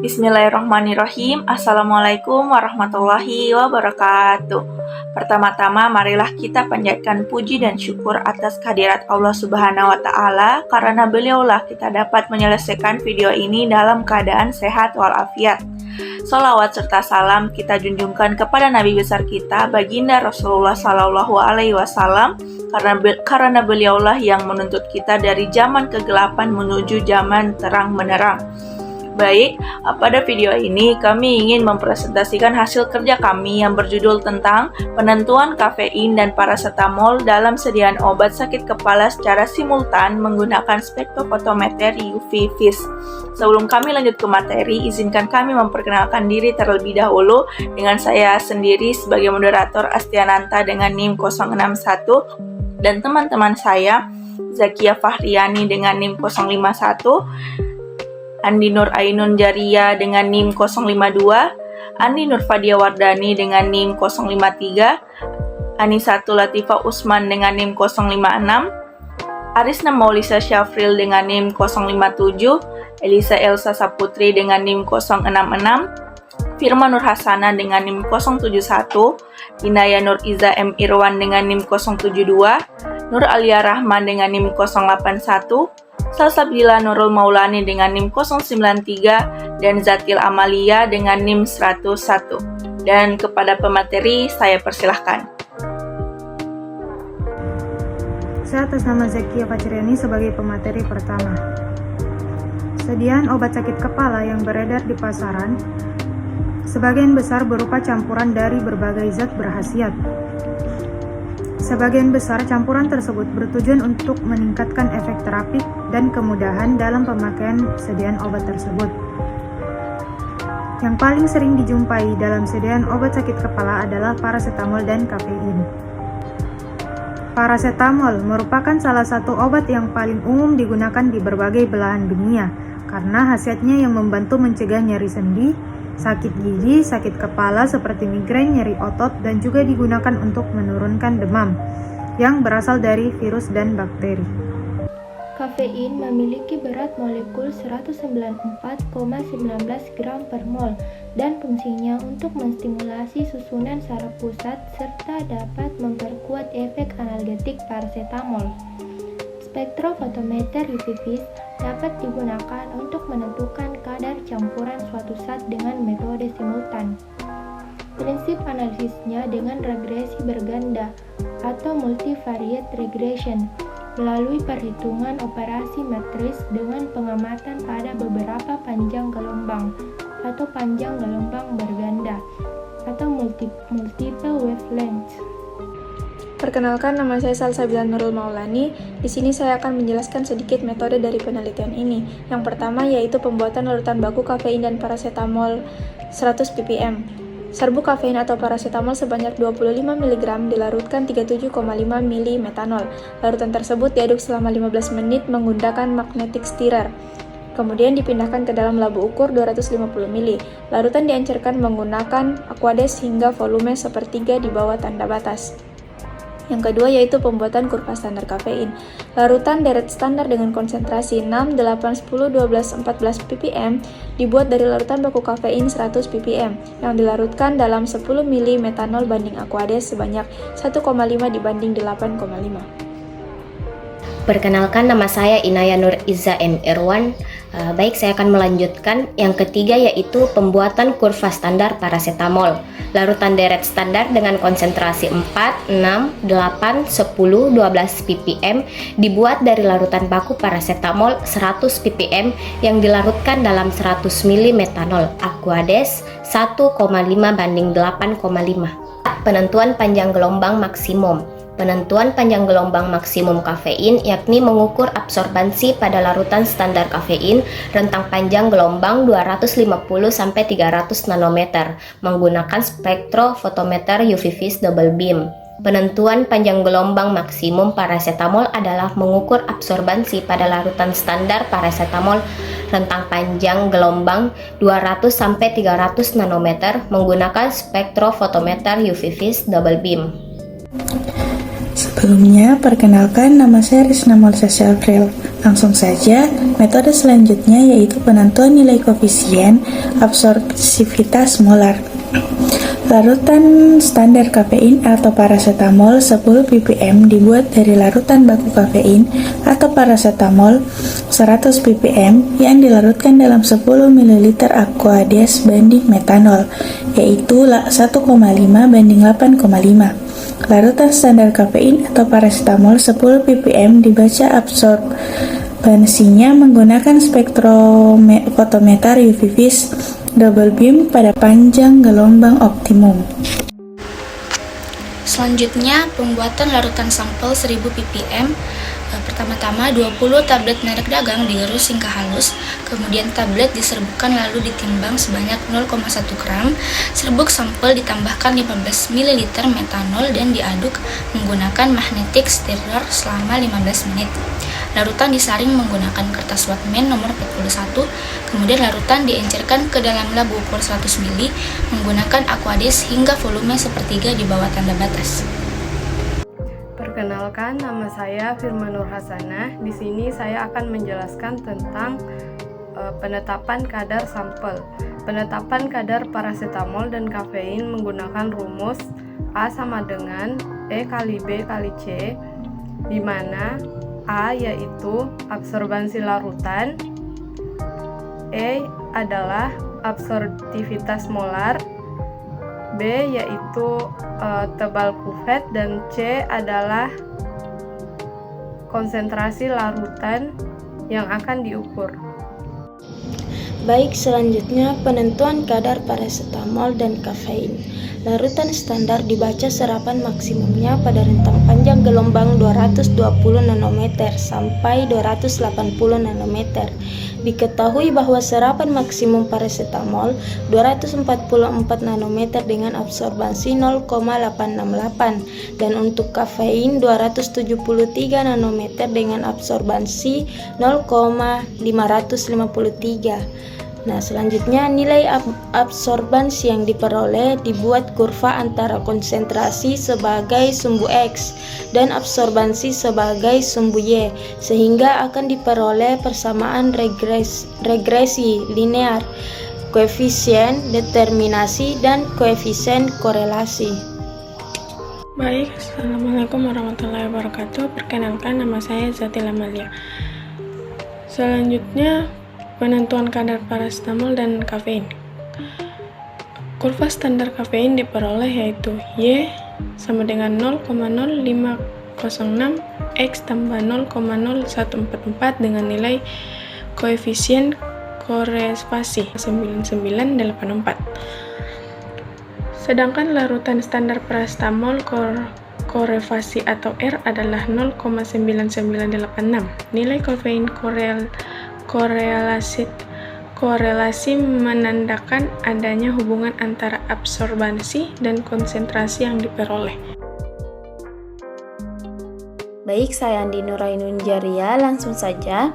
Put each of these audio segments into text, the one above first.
Bismillahirrahmanirrahim. Assalamualaikum warahmatullahi wabarakatuh. Pertama-tama marilah kita panjatkan puji dan syukur atas kehadirat Allah Subhanahu wa Ta'ala, karena beliaulah kita dapat menyelesaikan video ini dalam keadaan sehat walafiat. Salawat serta salam kita junjungkan kepada Nabi besar kita, Baginda Rasulullah Sallallahu Alaihi Wasallam, karena beliaulah yang menuntut kita dari zaman kegelapan menuju zaman terang menerang. Baik, pada video ini kami ingin mempresentasikan hasil kerja kami yang berjudul tentang penentuan kafein dan paracetamol dalam sediaan obat sakit kepala secara simultan menggunakan spektrofotometer UV Vis. Sebelum kami lanjut ke materi, izinkan kami memperkenalkan diri terlebih dahulu dengan saya sendiri sebagai moderator Astiananta dengan NIM 061 dan teman-teman saya Zakia Fahriani dengan NIM 051, Andi Nur Ainun Jaria dengan NIM 052, Andi Nur Fadia Wardani dengan NIM 053, Anisatul Latifah Usman dengan NIM 056, Arisna Maulisa Syafril dengan NIM 057, Elisa Elsa Saputri dengan NIM 066, Firman Nur Hasana dengan NIM 071, Inaya Nur Iza M. Irwan dengan NIM 072, Nur Alia Rahman dengan NIM 081, Salsabila Nurul Maulani dengan NIM 093 dan Zatil Amalia dengan NIM 101. Dan kepada pemateri saya persilahkan. Saya atas nama Zakia Fahriani sebagai pemateri pertama. Sediaan obat sakit kepala yang beredar di pasaran sebagian besar berupa campuran dari berbagai zat berkhasiat. Sebagian besar campuran tersebut bertujuan untuk meningkatkan efek terapik dan kemudahan dalam pemakaian sediaan obat tersebut. Yang paling sering dijumpai dalam sediaan obat sakit kepala adalah paracetamol dan kafein. Paracetamol merupakan salah satu obat yang paling umum digunakan di berbagai belahan dunia karena khasiatnya yang membantu mencegah nyeri sendi, sakit gigi, sakit kepala seperti migrain, nyeri otot, dan juga digunakan untuk menurunkan demam yang berasal dari virus dan bakteri. Kafein memiliki berat molekul 194,19 gram per mol dan fungsinya untuk menstimulasi susunan saraf pusat serta dapat memperkuat efek analgetik paracetamol. Spektrofotometer UV Vis dapat digunakan untuk menentukan kadar campuran suatu zat dengan metode simultan. Prinsip analisisnya dengan regresi berganda atau multivariate regression melalui perhitungan operasi matris dengan pengamatan pada beberapa panjang gelombang atau panjang gelombang berganda atau multiple wavelengths. Perkenalkan, nama saya Salsabila Nurul Maulani. Di sini saya akan menjelaskan sedikit metode dari penelitian ini. Yang pertama yaitu pembuatan larutan baku kafein dan paracetamol 100 ppm. Serbuk kafein atau paracetamol sebanyak 25 mg dilarutkan 37,5 ml metanol. Larutan tersebut diaduk selama 15 menit menggunakan magnetic stirrer. Kemudian dipindahkan ke dalam labu ukur 250 ml. Larutan diancurkan menggunakan aquades hingga volume sepertiga di bawah tanda batas. Yang kedua yaitu pembuatan kurva standar kafein. Larutan deret standar dengan konsentrasi 6, 8, 10, 12, 14 ppm dibuat dari larutan baku kafein 100 ppm yang dilarutkan dalam 10 ml metanol banding aquades sebanyak 1,5 dibanding 8,5. Perkenalkan, nama saya Inaya Nur Iza M. Irwan. Baik, saya akan melanjutkan. Yang ketiga yaitu pembuatan kurva standar paracetamol. Larutan deret standar dengan konsentrasi 4, 6, 8, 10, 12 ppm dibuat dari larutan baku paracetamol 100 ppm yang dilarutkan dalam 100 ml metanol aquades 1,5 banding 8,5. Penentuan panjang gelombang maksimum. Penentuan panjang gelombang maksimum kafein yakni mengukur absorbansi pada larutan standar kafein rentang panjang gelombang 250-300 nanometer menggunakan spektrofotometer UV Vis double beam. Penentuan panjang gelombang maksimum paracetamol adalah mengukur absorbansi pada larutan standar paracetamol rentang panjang gelombang 200-300 nanometer menggunakan spektrofotometer UV Vis double beam. Sebelumnya, perkenalkan nama saya Risna Molsa April. Langsung saja, metode selanjutnya yaitu penentuan nilai koefisien absorpsivitas molar. Larutan standar kafein atau paracetamol 10 ppm dibuat dari larutan baku kafein atau paracetamol 100 ppm yang dilarutkan dalam 10 ml aquades banding metanol, yaitu 1,5 banding 8,5. Larutan standar kafein atau paracetamol 10 ppm dibaca absorbansinya menggunakan spektrofotometer UV vis double beam pada panjang gelombang optimum. Selanjutnya, pembuatan larutan sampel 1000 ppm. Pertama-tama 20 tablet merek dagang digerus hingga halus, kemudian tablet diserbukkan lalu ditimbang sebanyak 0,1 gram. Serbuk sampel ditambahkan 15 ml metanol dan diaduk menggunakan magnetic stirrer selama 15 menit. Larutan disaring menggunakan kertas Whatman nomor 41, kemudian larutan diencerkan ke dalam lab ukur 100 ml menggunakan aquades hingga volume sepertiga di bawah tanda batas. Perkenalkan, nama saya Firman Nur Hasanah. Di sini saya akan menjelaskan tentang penetapan kadar sampel. Penetapan kadar paracetamol dan kafein menggunakan rumus A sama dengan E kali B kali C, di mana A yaitu absorbansi larutan, E adalah absorptivitas molar, B yaitu tebal kuvet, dan C adalah konsentrasi larutan yang akan diukur. Baik, selanjutnya penentuan kadar paracetamol dan kafein. Larutan standar dibaca serapan maksimumnya pada rentang panjang gelombang 220 nanometer sampai 280 nanometer. Diketahui bahwa serapan maksimum paracetamol 244 nanometer dengan absorbansi 0,868 dan untuk kafein 273 nanometer dengan absorbansi 0,553. Nah, selanjutnya nilai absorbansi yang diperoleh dibuat kurva antara konsentrasi sebagai sumbu X dan absorbansi sebagai sumbu Y, sehingga akan diperoleh persamaan regresi linear, koefisien determinasi, dan koefisien korelasi. Baik, Assalamualaikum warahmatullahi wabarakatuh. Perkenalkan, nama saya Zatila Malia. Selanjutnya, penentuan kadar paracetamol dan kafein. Kurva standar kafein diperoleh yaitu Y sama dengan 0,0506 X tambah 0,0144 dengan nilai koefisien korelasi 9984. Sedangkan larutan standar paracetamol korelasi atau R adalah 0,9986. Nilai kafein korelasi menandakan adanya hubungan antara absorbansi dan konsentrasi yang diperoleh. Baik, saya Andi Nurainun Jaria. Langsung saja,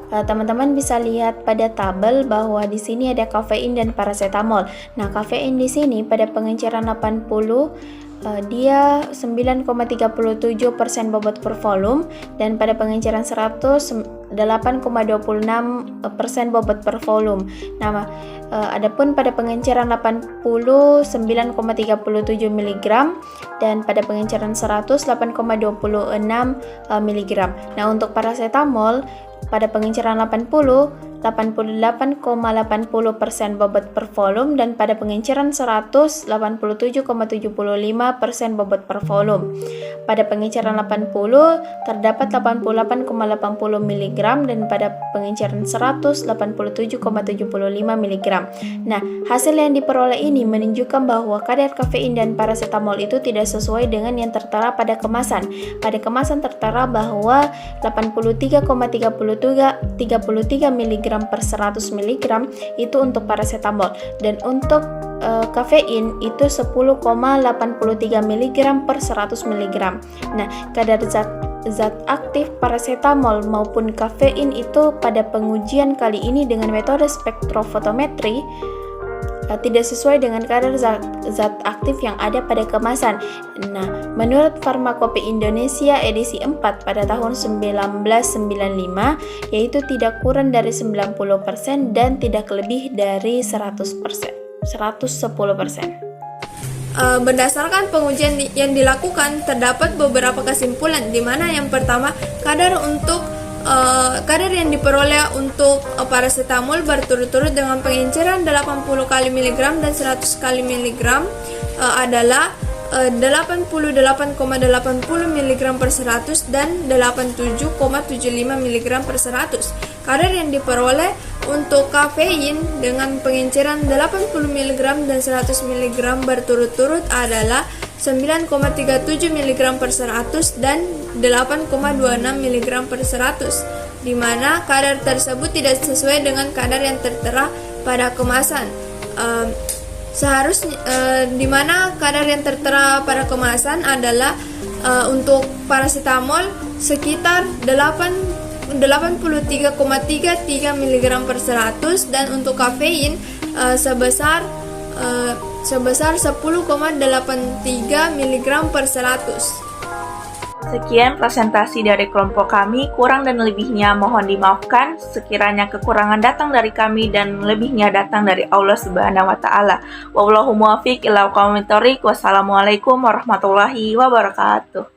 teman-teman bisa lihat pada tabel bahwa di sini ada kafein dan paracetamol. Nah, kafein di sini pada pengenceran 80 dia 9,37% bobot per volume, dan pada pengenceran 100 8,26% bobot per volume. Nah, adapun pada pengenceran 80 9,37 mg dan pada pengenceran 100 8,26 mg. Nah, untuk paracetamol pada pengenceran 80 88,80% bobot per volume dan pada pengenceran 100 87,75% bobot per volume. Pada pengenceran 80 terdapat 88,80 mg dan pada pengenceran 100 87,75 mg. Nah, hasil yang diperoleh ini menunjukkan bahwa kadar kafein dan paracetamol itu tidak sesuai dengan yang tertera pada kemasan. Pada kemasan tertera bahwa 83,33 mg per 100 mg itu untuk paracetamol, dan untuk kafein itu 10,83 mg per 100 mg. Nah, kadar zat aktif paracetamol maupun kafein itu pada pengujian kali ini dengan metode spektrofotometri tidak sesuai dengan kadar zat aktif yang ada pada kemasan. Nah, menurut Farmakope Indonesia edisi 4 pada tahun 1995, yaitu tidak kurang dari 90% dan tidak lebih dari 100%. 110%. Berdasarkan pengujian yang dilakukan, terdapat beberapa kesimpulan, di mana yang pertama, kadar yang diperoleh untuk paracetamol berturut-turut dengan pengenceran 80 kali miligram dan 100 kali miligram adalah 88,80 mg per 100 dan 87,75 mg per 100. Kadar yang diperoleh untuk kafein dengan pengenceran 80 mg dan 100 mg berturut-turut adalah 9,37 mg per 100 dan 8,26 mg per 100, di mana kadar tersebut tidak sesuai dengan kadar yang tertera pada kemasan. Di mana kadar yang tertera pada kemasan adalah untuk paracetamol sekitar 83,33 mg per 100 dan untuk kafein sebesar 10,83 mg per 100. Sekian presentasi dari kelompok kami, kurang dan lebihnya mohon dimaafkan. Sekiranya kekurangan datang dari kami dan lebihnya datang dari Allah Subhanahu wa taala. Wallahu muwaffiq ila aqwamit thoriq. Wassalamualaikum warahmatullahi wabarakatuh.